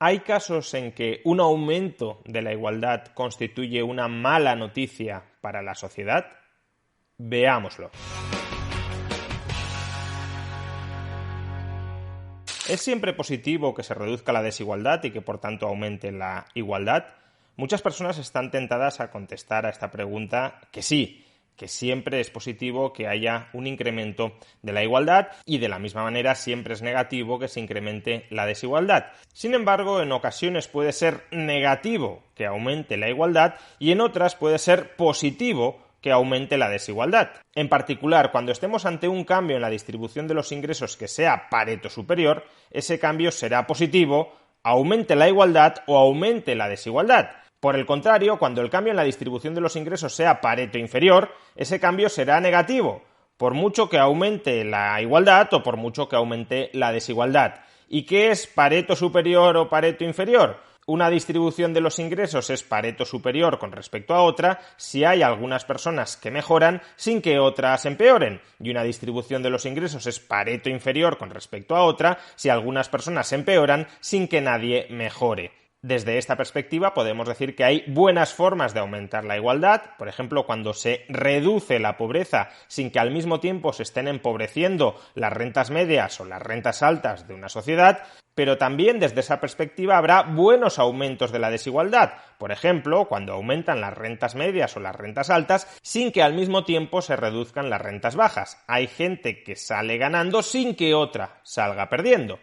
¿Hay casos en que un aumento de la igualdad constituye una mala noticia para la sociedad? Veámoslo. ¿Es siempre positivo que se reduzca la desigualdad y que por tanto aumente la igualdad? Muchas personas están tentadas a contestar a esta pregunta que sí, que siempre es positivo que haya un incremento de la igualdad y de la misma manera siempre es negativo que se incremente la desigualdad. Sin embargo, en ocasiones puede ser negativo que aumente la igualdad y en otras puede ser positivo que aumente la desigualdad. En particular, cuando estemos ante un cambio en la distribución de los ingresos que sea Pareto superior, ese cambio será positivo, aumente la igualdad o aumente la desigualdad. Por el contrario, cuando el cambio en la distribución de los ingresos sea Pareto inferior, ese cambio será negativo, por mucho que aumente la igualdad o por mucho que aumente la desigualdad. ¿Y qué es Pareto superior o Pareto inferior? Una distribución de los ingresos es Pareto superior con respecto a otra si hay algunas personas que mejoran sin que otras empeoren, y una distribución de los ingresos es Pareto inferior con respecto a otra si algunas personas empeoran sin que nadie mejore. Desde esta perspectiva podemos decir que hay buenas formas de aumentar la igualdad, por ejemplo, cuando se reduce la pobreza sin que al mismo tiempo se estén empobreciendo las rentas medias o las rentas altas de una sociedad, pero también desde esa perspectiva habrá buenos aumentos de la desigualdad, por ejemplo, cuando aumentan las rentas medias o las rentas altas sin que al mismo tiempo se reduzcan las rentas bajas. Hay gente que sale ganando sin que otra salga perdiendo.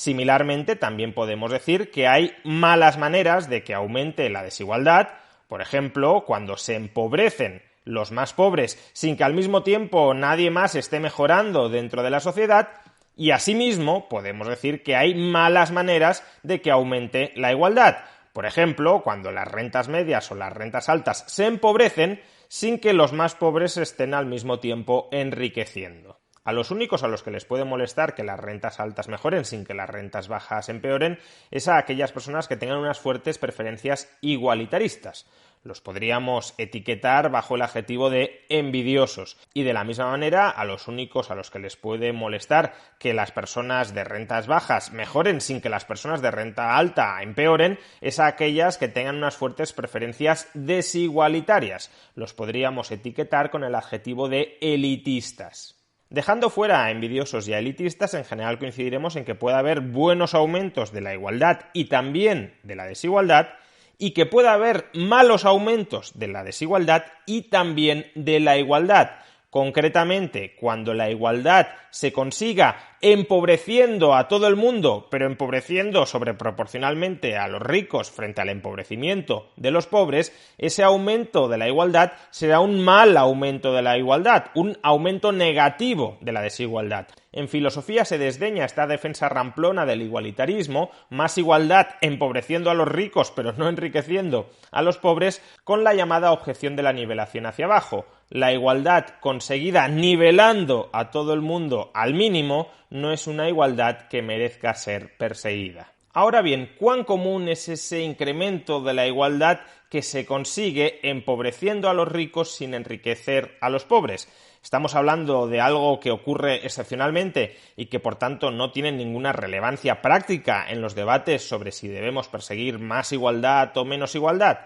Similarmente, también podemos decir que hay malas maneras de que aumente la desigualdad, por ejemplo, cuando se empobrecen los más pobres sin que al mismo tiempo nadie más esté mejorando dentro de la sociedad, y asimismo podemos decir que hay malas maneras de que aumente la igualdad, por ejemplo, cuando las rentas medias o las rentas altas se empobrecen sin que los más pobres estén al mismo tiempo enriqueciendo. A los únicos a los que les puede molestar que las rentas altas mejoren sin que las rentas bajas empeoren es a aquellas personas que tengan unas fuertes preferencias igualitaristas. Los podríamos etiquetar bajo el adjetivo de envidiosos. Y de la misma manera, a los únicos a los que les puede molestar que las personas de rentas bajas mejoren sin que las personas de renta alta empeoren es a aquellas que tengan unas fuertes preferencias desigualitarias. Los podríamos etiquetar con el adjetivo de elitistas. Dejando fuera a envidiosos y a elitistas, en general coincidiremos en que puede haber buenos aumentos de la igualdad y también de la desigualdad, y que puede haber malos aumentos de la desigualdad y también de la igualdad. Concretamente, cuando la igualdad se consiga empobreciendo a todo el mundo, pero empobreciendo sobreproporcionalmente a los ricos frente al empobrecimiento de los pobres, ese aumento de la igualdad será un mal aumento de la igualdad, un aumento negativo de la desigualdad. En filosofía se desdeña esta defensa ramplona del igualitarismo, más igualdad empobreciendo a los ricos pero no enriqueciendo a los pobres, con la llamada objeción de la nivelación hacia abajo. La igualdad conseguida nivelando a todo el mundo al mínimo no es una igualdad que merezca ser perseguida. Ahora bien, ¿cuán común es ese incremento de la igualdad que se consigue empobreciendo a los ricos sin enriquecer a los pobres? Estamos hablando de algo que ocurre excepcionalmente y que por tanto no tiene ninguna relevancia práctica en los debates sobre si debemos perseguir más igualdad o menos igualdad.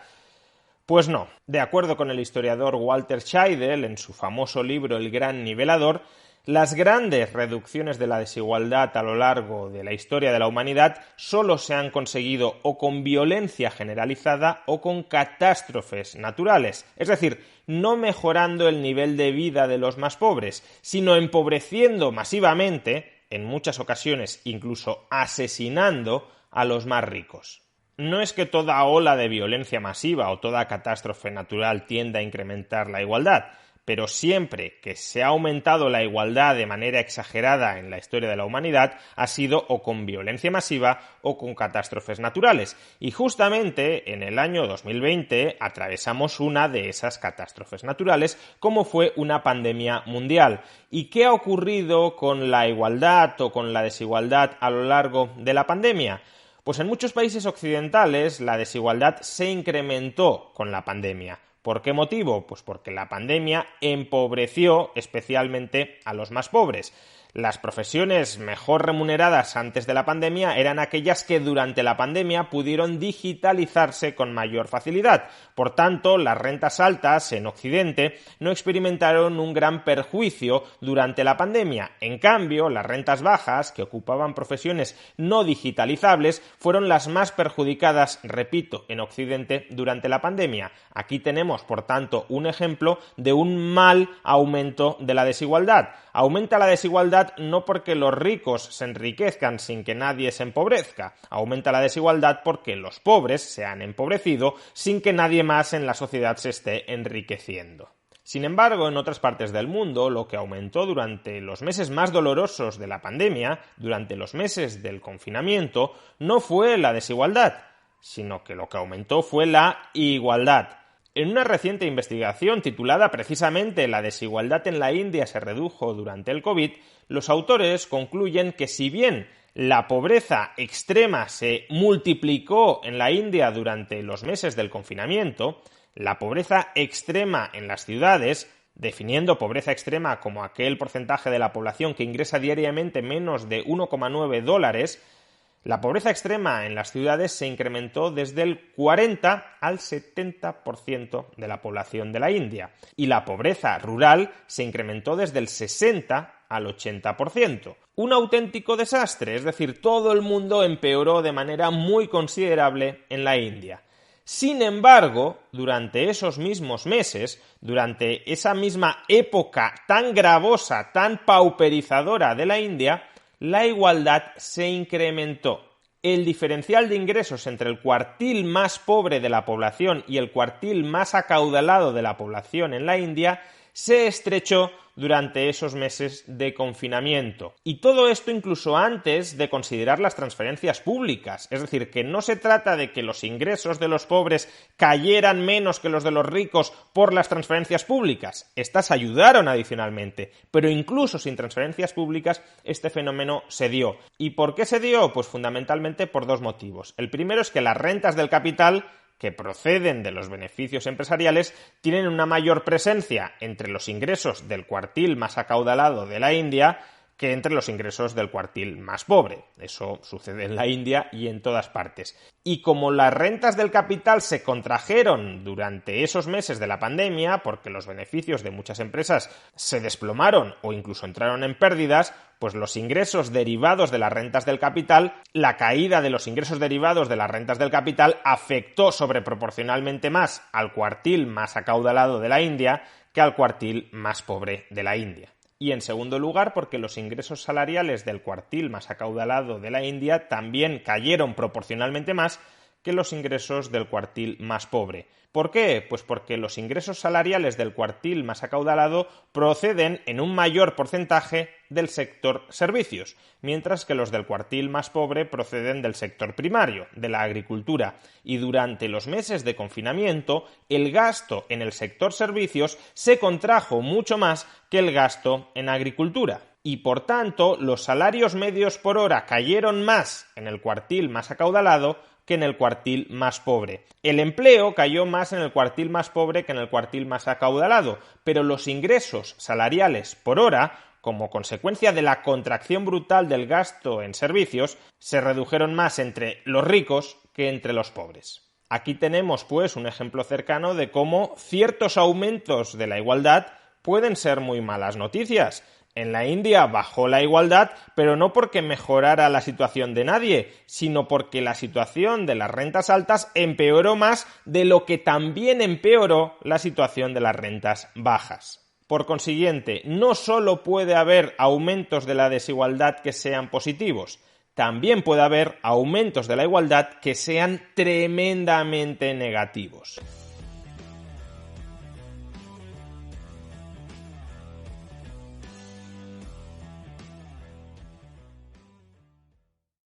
Pues no. De acuerdo con el historiador Walter Scheidel, en su famoso libro El Gran Nivelador, las grandes reducciones de la desigualdad a lo largo de la historia de la humanidad solo se han conseguido o con violencia generalizada o con catástrofes naturales, es decir, no mejorando el nivel de vida de los más pobres, sino empobreciendo masivamente, en muchas ocasiones incluso asesinando a los más ricos. No es que toda ola de violencia masiva o toda catástrofe natural tienda a incrementar la igualdad, pero siempre que se ha aumentado la igualdad de manera exagerada en la historia de la humanidad ha sido o con violencia masiva o con catástrofes naturales. Y justamente en el año 2020 atravesamos una de esas catástrofes naturales, como fue una pandemia mundial. ¿Y qué ha ocurrido con la igualdad o con la desigualdad a lo largo de la pandemia? Pues en muchos países occidentales la desigualdad se incrementó con la pandemia. ¿Por qué motivo? Pues porque la pandemia empobreció especialmente a los más pobres. Las profesiones mejor remuneradas antes de la pandemia eran aquellas que durante la pandemia pudieron digitalizarse con mayor facilidad. Por tanto, las rentas altas en Occidente no experimentaron un gran perjuicio durante la pandemia. En cambio, las rentas bajas, que ocupaban profesiones no digitalizables, fueron las más perjudicadas, repito, en Occidente durante la pandemia. Aquí tenemos, por tanto, un ejemplo de un mal aumento de la desigualdad. Aumenta la desigualdad no porque los ricos se enriquezcan sin que nadie se empobrezca. Aumenta la desigualdad porque los pobres se han empobrecido sin que nadie más en la sociedad se esté enriqueciendo. Sin embargo, en otras partes del mundo, lo que aumentó durante los meses más dolorosos de la pandemia, durante los meses del confinamiento, no fue la desigualdad, sino que lo que aumentó fue la igualdad. En una reciente investigación titulada precisamente «La desigualdad en la India se redujo durante el COVID», los autores concluyen que si bien la pobreza extrema se multiplicó en la India durante los meses del confinamiento, la pobreza extrema en las ciudades, definiendo pobreza extrema como aquel porcentaje de la población que ingresa diariamente menos de $1,9, la pobreza extrema en las ciudades se incrementó desde el 40 al 70% de la población de la India y la pobreza rural se incrementó desde el 60 al 80%. Un auténtico desastre, es decir, todo el mundo empeoró de manera muy considerable en la India. Sin embargo, durante esos mismos meses, durante esa misma época tan gravosa, tan pauperizadora de la India, la igualdad se incrementó. El diferencial de ingresos entre el cuartil más pobre de la población y el cuartil más acaudalado de la población en la India se estrechó durante esos meses de confinamiento. Y todo esto incluso antes de considerar las transferencias públicas. Es decir, que no se trata de que los ingresos de los pobres cayeran menos que los de los ricos por las transferencias públicas. Estas ayudaron adicionalmente, pero incluso sin transferencias públicas este fenómeno se dio. ¿Y por qué se dio? Pues fundamentalmente por dos motivos. El primero es que las rentas del capital que proceden de los beneficios empresariales tienen una mayor presencia entre los ingresos del cuartil más acaudalado de la India que entre los ingresos del cuartil más pobre. Eso sucede en la India y en todas partes. Y como las rentas del capital se contrajeron durante esos meses de la pandemia, porque los beneficios de muchas empresas se desplomaron o incluso entraron en pérdidas, pues los ingresos derivados de las rentas del capital, la caída de los ingresos derivados de las rentas del capital afectó sobreproporcionalmente más al cuartil más acaudalado de la India que al cuartil más pobre de la India. Y en segundo lugar, porque los ingresos salariales del cuartil más acaudalado de la India también cayeron proporcionalmente más que los ingresos del cuartil más pobre. ¿Por qué? Pues porque los ingresos salariales del cuartil más acaudalado proceden en un mayor porcentaje del sector servicios, mientras que los del cuartil más pobre proceden del sector primario, de la agricultura. Y durante los meses de confinamiento, el gasto en el sector servicios se contrajo mucho más que el gasto en agricultura. Y por tanto, los salarios medios por hora cayeron más en el cuartil más acaudalado que en el cuartil más pobre. El empleo cayó más en el cuartil más pobre que en el cuartil más acaudalado, pero los ingresos salariales por hora, como consecuencia de la contracción brutal del gasto en servicios, se redujeron más entre los ricos que entre los pobres. Aquí tenemos, pues, un ejemplo cercano de cómo ciertos aumentos de la igualdad pueden ser muy malas noticias. En la India bajó la igualdad, pero no porque mejorara la situación de nadie, sino porque la situación de las rentas altas empeoró más de lo que también empeoró la situación de las rentas bajas. Por consiguiente, no solo puede haber aumentos de la desigualdad que sean positivos, también puede haber aumentos de la igualdad que sean tremendamente negativos.